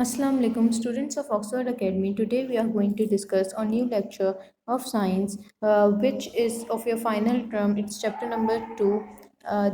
Assalamu alaikum, students of Oxford Academy. Today we are going to discuss a new lecture of science, which is of your final term. It's chapter number 2.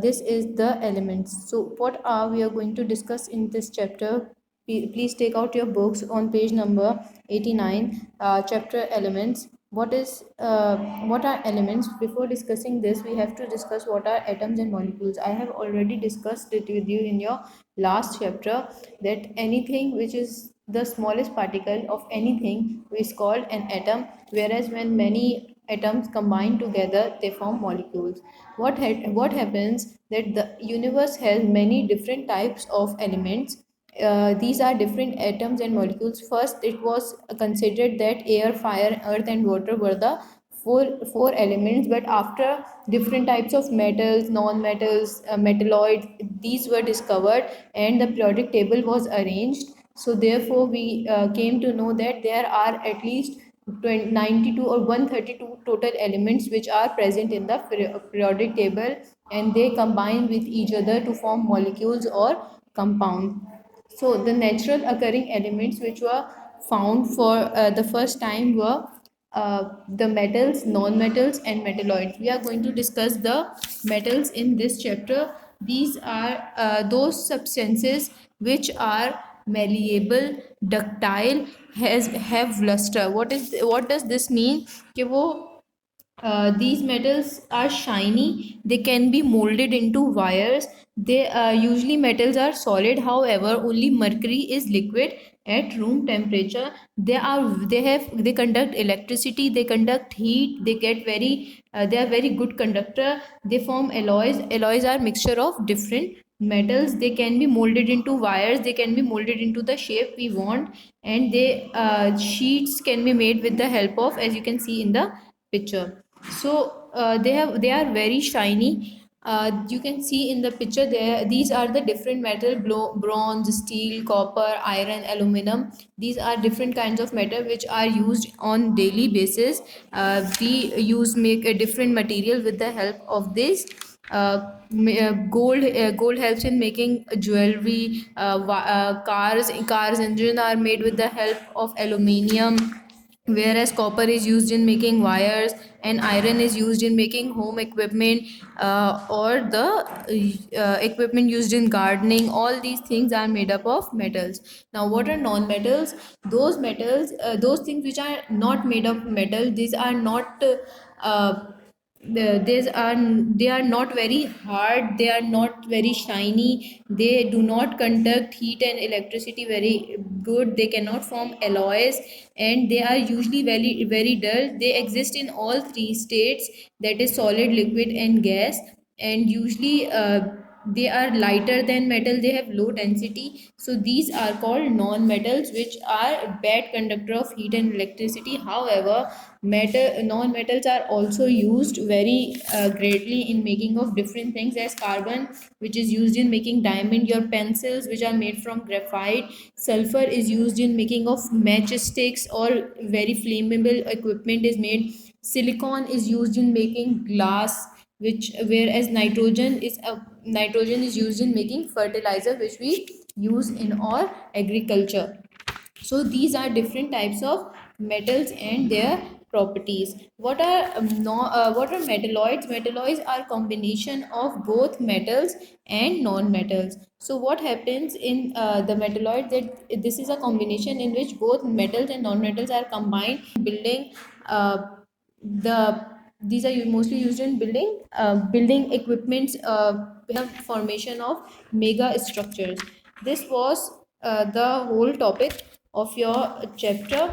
This is the elements. So, what are we are going to discuss in this chapter? Please take out your books on page number 89, chapter elements. What are elements? Before discussing this, we have to discuss what are atoms and molecules. I have already discussed it with you in your last chapter, that anything which is the smallest particle of anything is called an atom, whereas when many atoms combine together they form molecules. What happens that the universe has many different types of elements. These are different atoms and molecules. First, it was considered that air, fire, earth, and water were the four elements, but after different types of metals, non-metals, metalloids, these were discovered, and the periodic table was arranged. So therefore, we came to know that there are at least 92 or 132 total elements which are present in the periodic table, and they combine with each other to form molecules or compound. So the natural occurring elements which were found for the first time were the metals, non-metals, and metalloids. We are going to discuss the metals in this chapter. These are those substances which are malleable, ductile, has have luster. What does this mean? कि वो these metals are shiny. They can be molded into wires. They usually metals are solid. However, only mercury is liquid at room temperature. They conduct electricity. They conduct heat. They are very good conductor. They form alloys. Alloys are mixture of different metals. They can be molded into wires. They can be molded into the shape we want, and they sheets can be made with the help of, as you can see in the picture. So they are very shiny. You can see in the picture there, these are the different metal: bronze, steel, copper, iron, aluminum. These are different kinds of metal which are used on daily basis. We use make a different material with the help of this. Gold helps in making jewelry. Cars engine are made with the help of aluminium, whereas copper is used in making wires, and iron is used in making home equipment, or the equipment used in gardening. All these things are made up of metals. Now, what are non-metals? Those things which are not made of metal, these are not they are not very hard, they are not very shiny, they do not conduct heat and electricity very good, they cannot form alloys, and they are usually very dull. They exist in all three states, that is solid, liquid, and gas. And usually they are lighter than metal, they have low density. So these are called non-metals, which are bad conductor of heat and electricity. However, metal non-metals are also used very greatly in making of different things, as carbon, which is used in making diamond, your pencils which are made from graphite. Sulfur is used in making of matchsticks, or very flammable equipment is made. Silicon is used in making glass, which whereas nitrogen is used in making fertilizer, which we use in our agriculture. So these are different types of metals and their properties. What are metalloids? Metalloids are combination of both metals and non-metals. So what happens in the metalloid, that this is a combination in which both metals and non-metals are combined building. The These are mostly used in building equipments, formation of mega structures. This was the whole topic of your chapter,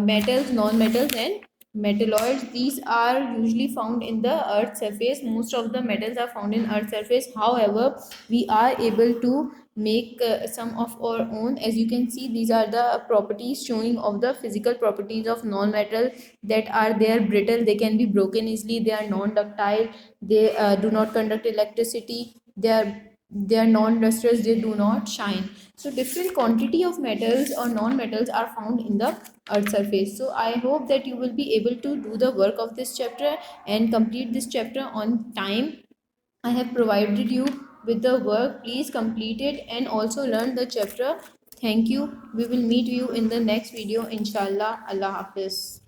metals, non-metals, and metalloids. These are usually found in the earth surface. Most of the metals are found in earth surface. However, we are able to make some of our own. As you can see, these are the properties showing of the physical properties of non-metal, that are they are brittle, they can be broken easily, they are non-ductile, they do not conduct electricity, they are non-lustrous, they do not shine. So different quantity of metals or non-metals are found in the earth surface. So I hope that you will be able to do the work of this chapter and complete this chapter on time. I have provided you with the work. Please complete it and also learn the chapter. Thank you. We will meet you in the next video, inshallah. Allah Hafiz.